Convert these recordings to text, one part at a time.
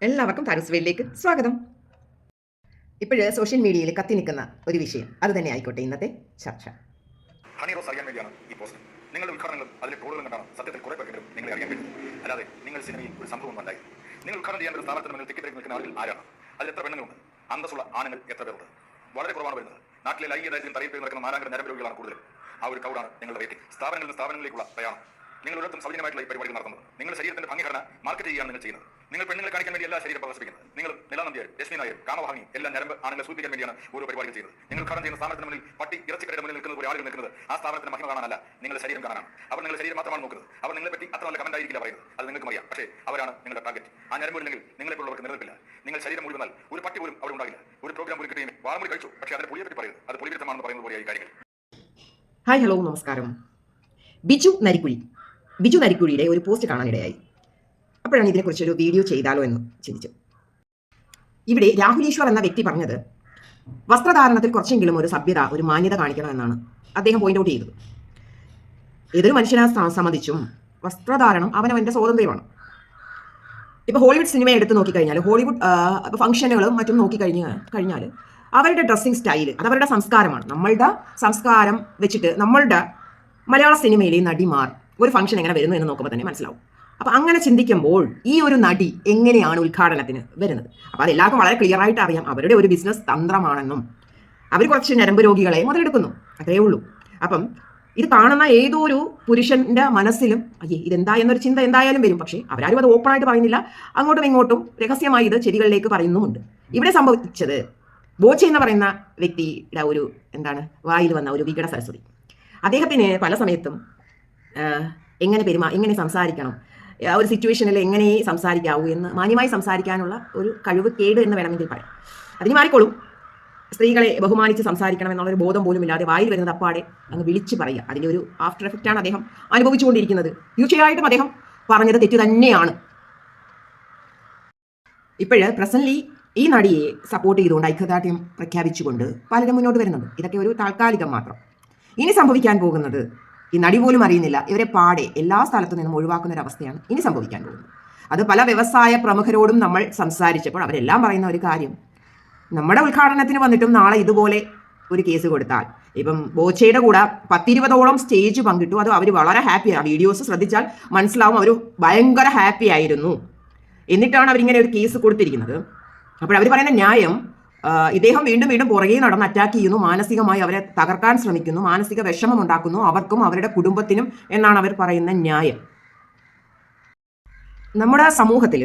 എല്ലാവർക്കും താരസ്വയിലേക്ക് സ്വാഗതം. ഇപ്പോഴ് സോഷ്യൽ മീഡിയയിൽ കത്തി നിൽക്കുന്ന ഒരു വിഷയം അത് തന്നെ ആയിക്കോട്ടെ ഇന്നത്തെ ചർച്ച. ഹണി റോസ് അറിയാൻ വേണ്ടിയാണ് ഈ പോസ്റ്റ്. നിങ്ങളുടെ ഉദ്ഘാടനങ്ങളും അതിലെ ട്രോളുകളും കണ്ടാണ് സത്യത്തിൽ കുറെ പേർക്കെങ്കിലും നിങ്ങളെ അറിയാൻ കഴിയും. അല്ലാതെ നിങ്ങൾ സിനിമയിൽ ഒരു സംഭവം ഉണ്ടായി നിങ്ങൾ ഉദ്ഘാടനം ചെയ്യാൻ ഒരു സ്ഥാപനത്തിന് മുന്നിൽ തിക്കി നിൽക്കുന്ന ആളുകൾ ആരാണ്? അതിൽ എത്ര പെണ്ണുങ്ങളുണ്ട്? അന്തസ്സുള്ള ആണുങ്ങൾ എത്ര പേരുണ്ട്? വളരെ കുറവാണ് വരുന്നത്. നാട്ടിലെ ലൈംഗികതയും തറയിൽ പേര് നടക്കുന്ന നാലാംകട നരമ്പ് രോഗികളാണ് കൂടുതൽ. ആ ഒരു കൗടാണ് നിങ്ങളുടെ റേറ്റിംഗ്. സ്ഥാപനങ്ങളിലേക്കുള്ള പ്രയാണം. നിങ്ങൾ ഒരിടത്തും സൗജന്യമായിട്ടുള്ള ഈ പരിപാടി നടത്തുന്നത്. നിങ്ങളുടെ ശരീരത്തിന്റെ ഭംഗിഘടന മാർക്കറ്റ് ചെയ്യുകയാണ് നിങ്ങൾ ചെയ്യുന്നത്. നിങ്ങൾ പെണ്ണുങ്ങളെ കാണിക്കാൻ വേണ്ടി എല്ലാ ശരീരം പ്രദർശിപ്പിക്കുന്നത്. നിങ്ങൾ നിലാനന്ദിയായും രശ്മി നായരും കാമവാഹി എല്ലാ നരമ്പ് ആണുങ്ങളെ സൂചിപ്പിക്കാൻ വേണ്ടിയാണ് ഓരോ പരിപാടികൾ ചെയ്യുന്നത്. നിങ്ങൾ ഉദ്ഘാടനം ചെയ്യുന്ന സ്ഥാപനത്തിന് മുന്നിൽ പട്ടി ഇറച്ചിക്കടയുടെ മുന്നിൽ നിൽക്കുന്നത് പോലെ ആളുകൾ നിൽക്കുന്നത് ആ സ്ഥാപനത്തിന്റെ മഹിമ കാണാനല്ല, നിങ്ങളുടെ ശരീരം കാണാനാണ്. അവർ നിങ്ങളുടെ ശരീരം മാത്രമാണ് നോക്കുന്നത്. അവർ നിങ്ങളെ പറ്റി അത്ര നല്ല കമന്റ് ആയിരിക്കില്ല പറയുന്നത്, അത് നിങ്ങൾക്കും അറിയാം. പക്ഷേ അവരാണ് നിങ്ങളുടെ ടാർഗറ്റ്. ആ നരമ്പില്ലെങ്കിൽ നിങ്ങളെപ്പോലുള്ളവർക്ക് നിലനിൽപ്പില്ല. നിങ്ങൾ ശരീരം മുഴുവൻ ഒരു പട്ടി പോലും അവിടെ ഉണ്ടാകില്ല. ഒരു പ്രോഗ്രാം പോലും കിട്ടുകയും വാറമുടി കഴിച്ചു, പക്ഷേ അതിനെ പുളിയെ പറ്റി പറയുന്നത് അത് പുളിവിരുദ്ധമാണെന്ന് പറയുന്നത് പോലെയായി കാര്യങ്ങൾ. ഹായ്, ഹലോ, നമസ്കാരം. ബിജു നരിക്കുഴിയുടെ ഒരു പോസ്റ്റ് കാണാനിടയായി. അപ്പോഴാണ് ഇതിനെക്കുറിച്ചൊരു വീഡിയോ ചെയ്താലോ എന്ന് ചിന്തിച്ചു. ഇവിടെ രാഹുൽ ഈശ്വർ എന്ന വ്യക്തി പറഞ്ഞത് വസ്ത്രധാരണത്തിൽ കുറച്ചെങ്കിലും ഒരു സഭ്യത, ഒരു മാന്യത കാണിക്കണമെന്നാണ് അദ്ദേഹം പോയിന്റ് ഔട്ട് ചെയ്തത്. ഏതൊരു മനുഷ്യനെ സംബന്ധിച്ചും വസ്ത്രധാരണം അവനവന്റെ സ്വാതന്ത്ര്യമാണ്. ഇപ്പോൾ ഹോളിവുഡ് സിനിമ എടുത്ത് നോക്കിക്കഴിഞ്ഞാൽ, ഹോളിവുഡ് ഫംഗ്ഷനുകളും മറ്റും നോക്കിക്കഴിഞ്ഞാൽ അവരുടെ ഡ്രസ്സിങ് സ്റ്റൈല് അത് അവരുടെ സംസ്കാരമാണ്. നമ്മളുടെ സംസ്കാരം വെച്ചിട്ട് നമ്മളുടെ മലയാള സിനിമയിലെ നടിമാർ ഒരു ഫംഗ്ഷൻ എങ്ങനെ വരുന്നു എന്ന് നോക്കുമ്പോൾ തന്നെ മനസ്സിലാവും. അപ്പം അങ്ങനെ ചിന്തിക്കുമ്പോൾ ഈ ഒരു നടി എങ്ങനെയാണ് ഉദ്ഘാടനത്തിന് വരുന്നത്? അപ്പോൾ അതെല്ലാവർക്കും വളരെ ക്ലിയർ ആയിട്ട് അറിയാം. അവരുടെ ഒരു ബിസിനസ് തന്ത്രമാണെന്നും അവർ കുറച്ച് ഞരമ്പ് രോഗികളെ മുതലെടുക്കുന്നു, അത്രയേ ഉള്ളൂ. അപ്പം ഇത് കാണുന്ന ഏതോ ഒരു പുരുഷന്റെ മനസ്സിലും ഇതെന്താ എന്നൊരു ചിന്ത എന്തായാലും വരും. പക്ഷേ അവരാരും അത് ഓപ്പൺ ആയിട്ട് പറയുന്നില്ല. അങ്ങോട്ടും ഇങ്ങോട്ടും രഹസ്യമായി ഇത് ചെടികളിലേക്ക് പറയുന്നുമുണ്ട്. ഇവിടെ സംഭവിച്ചത് ബോച്ചെ എന്ന് പറയുന്ന വ്യക്തിയുടെ ഒരു വായിൽ വന്ന ഒരു വികട സരസ്വതി. അദ്ദേഹത്തിന് പല സമയത്തും എങ്ങനെ സംസാരിക്കണം, ആ ഒരു സിറ്റുവേഷനിൽ എങ്ങനെ സംസാരിക്കാവൂ എന്ന് മാന്യമായി സംസാരിക്കാനുള്ള ഒരു കഴിവ് കേട് എന്ന് വേണമെങ്കിൽ പറയാം. അതിന് മാറിക്കോളും. സ്ത്രീകളെ ബഹുമാനിച്ച് സംസാരിക്കണം എന്നുള്ളൊരു ബോധം പോലും ഇല്ലാതെ വായിൽ വരുന്നത് അപ്പാടെ അങ്ങ് വിളിച്ച് പറയുക. അതിൻ്റെ ഒരു ആഫ്റ്റർ എഫക്റ്റാണ് അദ്ദേഹം അനുഭവിച്ചുകൊണ്ടിരിക്കുന്നത്. തീർച്ചയായിട്ടും അദ്ദേഹം പറഞ്ഞത് തെറ്റ് തന്നെയാണ്. പ്രസന്റ്ലി ഈ നടിയെ സപ്പോർട്ട് ചെയ്തുകൊണ്ട് ഐക്യദാർഢ്യം പ്രഖ്യാപിച്ചുകൊണ്ട് പലരും മുന്നോട്ട് വരുന്നുണ്ട്. ഇതൊക്കെ ഒരു താൽക്കാലികം മാത്രം. ഇനി സംഭവിക്കാൻ പോകുന്നത് ഈ നടി പോലും അറിയുന്നില്ല. ഇവരെ പാടെ എല്ലാ സ്ഥലത്തു നിന്നും ഒഴിവാക്കുന്ന ഒരു അവസ്ഥയാണ് ഇനി സംഭവിക്കാൻ പോകുന്നത്. അത് പല വ്യവസായ പ്രമുഖരോടും നമ്മൾ സംസാരിച്ചപ്പോൾ അവരെല്ലാം പറയുന്ന ഒരു കാര്യം, നമ്മുടെ ഉദ്ഘാടനത്തിന് വന്നിട്ടും നാളെ ഇതുപോലെ ഒരു കേസ് കൊടുത്താൽ, ഇപ്പം ബോച്ചയുടെ കൂടെ 10-20ഓളം സ്റ്റേജ് പങ്കിട്ടു. അത് അവർ വളരെ ഹാപ്പിയാണ്. വീഡിയോസ് ശ്രദ്ധിച്ചാൽ മനസ്സിലാവും, അവർ ഭയങ്കര ഹാപ്പി ആയിരുന്നു. എന്നിട്ടാണ് അവരിങ്ങനെ ഒരു കേസ് കൊടുത്തിരിക്കുന്നത്. അപ്പോൾ അവർ പറയുന്ന ന്യായം, ഇദ്ദേഹം വീണ്ടും പുറകെ നടന്ന് അറ്റാക്ക് ചെയ്യുന്നു, മാനസികമായി അവരെ തകർക്കാൻ ശ്രമിക്കുന്നു, മാനസിക വിഷമം ഉണ്ടാക്കുന്നു അവർക്കും അവരുടെ കുടുംബത്തിനും എന്നാണ് അവർ പറയുന്ന ന്യായം. നമ്മുടെ സമൂഹത്തിൽ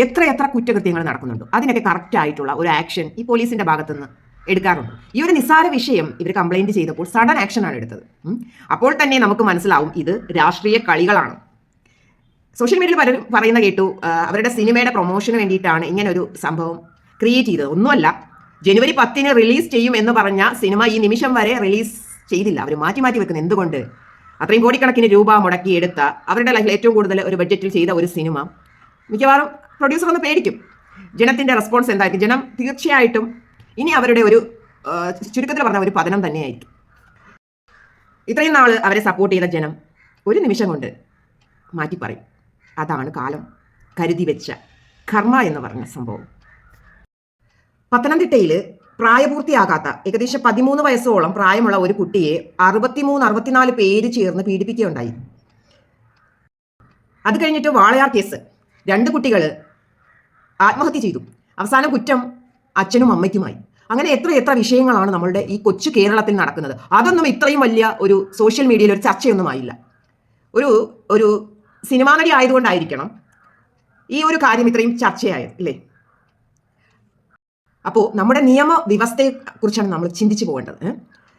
എത്ര കുറ്റകൃത്യങ്ങൾ നടക്കുന്നുണ്ട്, അതിനൊക്കെ കറക്റ്റ് ആയിട്ടുള്ള ഒരു ആക്ഷൻ ഈ പോലീസിന്റെ ഭാഗത്തുനിന്ന് എടുക്കാറുണ്ട്. ഈ ഒരു നിസ്സാര വിഷയം ഇവർ കംപ്ലൈന്റ് ചെയ്തപ്പോൾ സഡൻ ആക്ഷനാണ് എടുത്തത്. അപ്പോൾ തന്നെ നമുക്ക് മനസ്സിലാവും ഇത് രാഷ്ട്രീയ കളികളാണ്. സോഷ്യൽ മീഡിയയിൽ പലരും പറയുന്ന കേട്ടു, അവരുടെ സിനിമയുടെ പ്രൊമോഷന് വേണ്ടിയിട്ടാണ് ഇങ്ങനെ ഒരു സംഭവം ക്രിയേറ്റ് ചെയ്തത്. ഒന്നുമല്ല, ജനുവരി 10 റിലീസ് ചെയ്യും എന്ന് പറഞ്ഞ സിനിമ ഈ നിമിഷം വരെ റിലീസ് ചെയ്തില്ല. അവർ മാറ്റി വെക്കുന്നത് എന്തുകൊണ്ട്? അത്രയും കോടിക്കണക്കിന് രൂപ മുടക്കി എടുത്ത, അവരുടെ ലൈഫിൽ ഏറ്റവും കൂടുതൽ ഒരു ബഡ്ജറ്റിൽ ചെയ്ത ഒരു സിനിമ മിക്കവാറും പ്രൊഡ്യൂസർ ഒന്ന് പേടിക്കും. ജനത്തിന്റെ റെസ്പോൺസ് എന്തായിരിക്കും? ജനം തീർച്ചയായിട്ടും ഇനി അവരുടെ ഒരു ചുരുക്കത്തിൽ പറഞ്ഞ ഒരു പതനം തന്നെയായിരിക്കും. ഇത്രയും നാൾ അവരെ സപ്പോർട്ട് ചെയ്ത ജനം ഒരു നിമിഷം കൊണ്ട് മാറ്റി പറയും. അതാണ് കാലം കരുതി വെച്ച കർമ്മ എന്ന് പറഞ്ഞ സംഭവം. പത്തനംതിട്ടയിൽ പ്രായപൂർത്തിയാകാത്ത ഏകദേശം 13 വയസ്സോളം പ്രായമുള്ള ഒരു കുട്ടിയെ 63-64 പേര് ചേർന്ന് പീഡിപ്പിക്കുകയുണ്ടായി. അത് കഴിഞ്ഞിട്ട് വാളയാർ കേസ്, 2 കുട്ടികൾ ആത്മഹത്യ ചെയ്തു. അവസാനം കുറ്റം അച്ഛനും അമ്മയ്ക്കുമായി. അങ്ങനെ എത്ര വിഷയങ്ങളാണ് നമ്മളുടെ ഈ കൊച്ചു കേരളത്തിൽ നടക്കുന്നത്. അതൊന്നും ഇത്രയും വലിയ ഒരു സോഷ്യൽ മീഡിയയിൽ ഒരു ചർച്ചയൊന്നും ആയില്ല. ഒരു സിനിമാ നടി ആയതുകൊണ്ടായിരിക്കണം ഈ ഒരു കാര്യം ഇത്രയും ചർച്ചയായത്, അല്ലേ? അപ്പോൾ നമ്മുടെ നിയമവ്യവസ്ഥയെ കുറിച്ചാണ് നമ്മൾ ചിന്തിച്ചു പോകേണ്ടത്.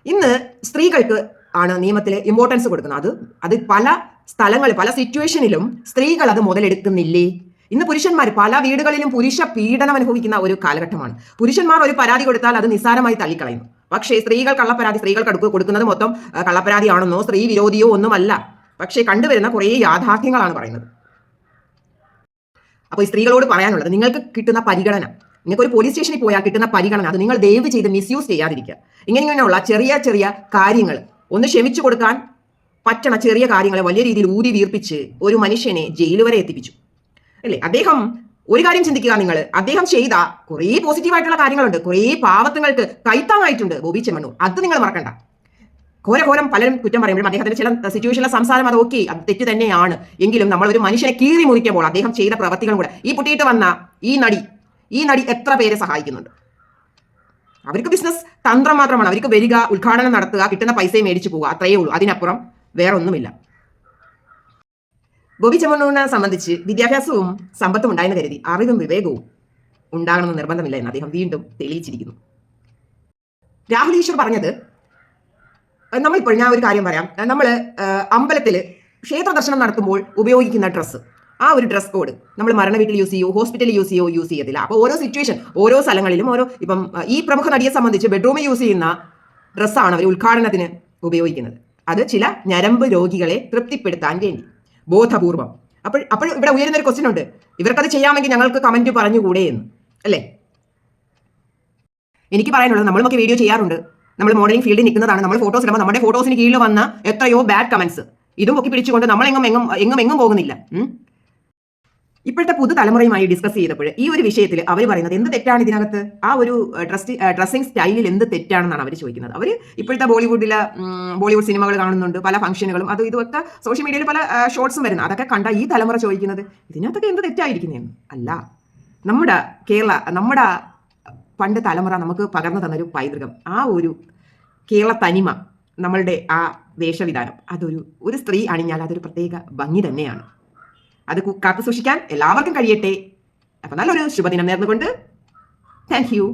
ഇന്ന് സ്ത്രീകൾക്ക് ആണ് നിയമത്തിൽ ഇമ്പോർട്ടൻസ് കൊടുക്കുന്നത്. അത് പല സ്ഥലങ്ങളിൽ പല സിറ്റുവേഷനിലും സ്ത്രീകൾ അത് മുതലെടുക്കുന്നില്ലേ? ഇന്ന് പുരുഷന്മാർ പല വീടുകളിലും പുരുഷ പീഡനം അനുഭവിക്കുന്ന ഒരു കാലഘട്ടമാണ്. പുരുഷന്മാർ ഒരു പരാതി കൊടുത്താൽ അത് നിസ്സാരമായി തള്ളിക്കളയുന്നു. പക്ഷേ സ്ത്രീകൾ കള്ളപ്പരാതി, സ്ത്രീകൾക്ക് കൊടുക്കുന്നത് മൊത്തം കള്ളപ്പരാതിയാണെന്നോ സ്ത്രീ വിരോധിയോ ഒന്നുമല്ല. പക്ഷേ കണ്ടുവരുന്ന കുറേ യാഥാർത്ഥ്യങ്ങളാണ് പറയുന്നത്. അപ്പോൾ ഈ സ്ത്രീകളോട് പറയാനുള്ളത്, നിങ്ങൾക്ക് കിട്ടുന്ന പരിഗണന, നിങ്ങൾക്ക് ഒരു പോലീസ് സ്റ്റേഷനിൽ പോയാൽ കിട്ടുന്ന പരിഗണന അത് നിങ്ങൾ ദയവ് ചെയ്ത് മിസ്യൂസ് ചെയ്യാതിരിക്കുക. ഇങ്ങനെയുള്ള ചെറിയ കാര്യങ്ങൾ ഒന്ന് ക്ഷമിച്ചു കൊടുക്കാൻ പറ്റണ ചെറിയ കാര്യങ്ങളെ വലിയ രീതിയിൽ ഊതി വീർപ്പിച്ച് ഒരു മനുഷ്യനെ ജയിൽ വരെ എത്തിപ്പിച്ചു, അല്ലേ? അദ്ദേഹം ഒരു കാര്യം ചിന്തിക്കുക നിങ്ങൾ, അദ്ദേഹം ചെയ്ത കുറേ പോസിറ്റീവായിട്ടുള്ള കാര്യങ്ങളുണ്ട്, കുറേ പാവത്തുങ്ങൾക്ക് കൈത്താങ്ങായിട്ടുണ്ട് ബോബി ചെമ്മണ്ണൂർ. അത് നിങ്ങൾ മറക്കണ്ട. ഘോരഘോരം പലരും കുറ്റം പറയുമ്പോഴും അദ്ദേഹത്തിന്റെ ചില സിറ്റുവേഷനിലെ സംസാരം അത് ഓക്കെ, അത് തെറ്റ് തന്നെയാണ്. എങ്കിലും നമ്മൾ ഒരു മനുഷ്യനെ കീറി മുറിക്കുമ്പോൾ അദ്ദേഹം ചെയ്ത പ്രവർത്തികളും കൂടെ, ഈ പൊട്ടിയിട്ട് വന്ന ഈ നടി എത്ര പേരെ സഹായിക്കുന്നുണ്ട്. അവർക്ക് ബിസിനസ് തന്ത്രം മാത്രമാണ്. അവർക്ക് വരിക, ഉദ്ഘാടനം നടത്തുക, കിട്ടുന്ന പൈസയും മേടിച്ചു പോവുക, അത്രയേ ഉള്ളൂ. അതിനപ്പുറം വേറെ ഒന്നുമില്ല. ബോബി ചെമ്മണ്ണൂരിനെ സംബന്ധിച്ച് വിദ്യാഭ്യാസവും സമ്പത്തും ഉണ്ടായെന്ന് കരുതി അറിവും വിവേകവും ഉണ്ടാകണമെന്ന് നിർബന്ധമില്ല എന്ന് അദ്ദേഹം വീണ്ടും തെളിയിച്ചിരിക്കുന്നു. രാഹുൽ ഈശ്വർ പറഞ്ഞത്, നമ്മളിപ്പോൾ ഞാൻ ഒരു കാര്യം പറയാം, നമ്മൾ അമ്പലത്തിൽ ക്ഷേത്ര ദർശനം നടത്തുമ്പോൾ ഉപയോഗിക്കുന്ന ഡ്രസ്സ്, ആ ഒരു ഡ്രസ് കോഡ് നമ്മൾ മരണ വീട്ടിൽ യൂസ് ചെയ്യൂ, ഹോസ്പിറ്റലിൽ യൂസ് ചെയ്യത്തില്ല. അപ്പോൾ ഓരോ സിറ്റുവേഷൻ, ഓരോ സ്ഥലങ്ങളിലും ഇപ്പം ഈ പ്രമുഖ നടിയെ സംബന്ധിച്ച് ബെഡ്റൂമിൽ യൂസ് ചെയ്യുന്ന ഡ്രസ്സാണ് അവർ ഉദ്ഘാടനത്തിന് ഉപയോഗിക്കുന്നത്. അത് ചില ഞരമ്പ് രോഗികളെ തൃപ്തിപ്പെടുത്താൻ വേണ്ടി, ബോധപൂർവം. അപ്പോൾ ഇവിടെ ഉയരുന്ന ഒരു ക്വസ്റ്റ്യൻ ഉണ്ട്, ഇവർക്കത് ചെയ്യാമെങ്കിൽ ഞങ്ങൾക്ക് കമന്റ് പറഞ്ഞുകൂടെ എന്ന്, അല്ലേ? എനിക്ക് പറയാനുള്ളത്, നമ്മളൊക്കെ വീഡിയോ ചെയ്യാറുണ്ട്, നമ്മൾ മോഡലിംഗ് ഫീൽഡിൽ നിൽക്കുന്നതാണ്, നമ്മൾ ഫോട്ടോസ് ഇടുമ്പോൾ നമ്മുടെ ഫോട്ടോസിന് കീഴിൽ വന്ന എത്രയോ ബാഡ് കമന്റ്സ്, ഇതും ഒക്കെ പിടിച്ചുകൊണ്ട് നമ്മൾ എങ്ങും പോകുന്നില്ല. ഇപ്പോഴത്തെ പുതുതലമുറയുമായി ഡിസ്കസ് ചെയ്തപ്പോൾ ഈ ഒരു വിഷയത്തിൽ അവർ പറയുന്നത് എന്ത് തെറ്റാണ് ഇതിനകത്ത്, ആ ഒരു ഡ്രസ്സിംഗ് സ്റ്റൈലിൽ എന്ത് തെറ്റാണെന്നാണ് അവർ ചോദിക്കുന്നത്. അവർ ഇപ്പോഴത്തെ ബോളിവുഡ് സിനിമകൾ കാണുന്നുണ്ട്, പല ഫംഗ്ഷനുകളും അതും ഇതുമൊക്കെ സോഷ്യൽ മീഡിയയിൽ പല ഷോർട്സും വരുന്നത്, അതൊക്കെ കണ്ട ഈ തലമുറ ചോദിക്കുന്നത് ഇതിനകത്തൊക്കെ എന്ത് തെറ്റായിരിക്കുന്നതെന്ന്. അല്ല, നമ്മുടെ പണ്ട് തലമുറ നമുക്ക് പകർന്നു തന്നൊരു പൈതൃകം, ആ ഒരു കേരള തനിമ, നമ്മളുടെ ആ വേഷവിധാനം, ഒരു സ്ത്രീ അണിഞ്ഞാൽ അതൊരു പ്രത്യേക ഭംഗി തന്നെയാണ്. അത് കാത്തു സൂക്ഷിക്കാൻ എല്ലാവർക്കും കഴിയട്ടെ. അപ്പം നല്ലൊരു ശുഭദിനം നേർന്നുകൊണ്ട് താങ്ക് യു.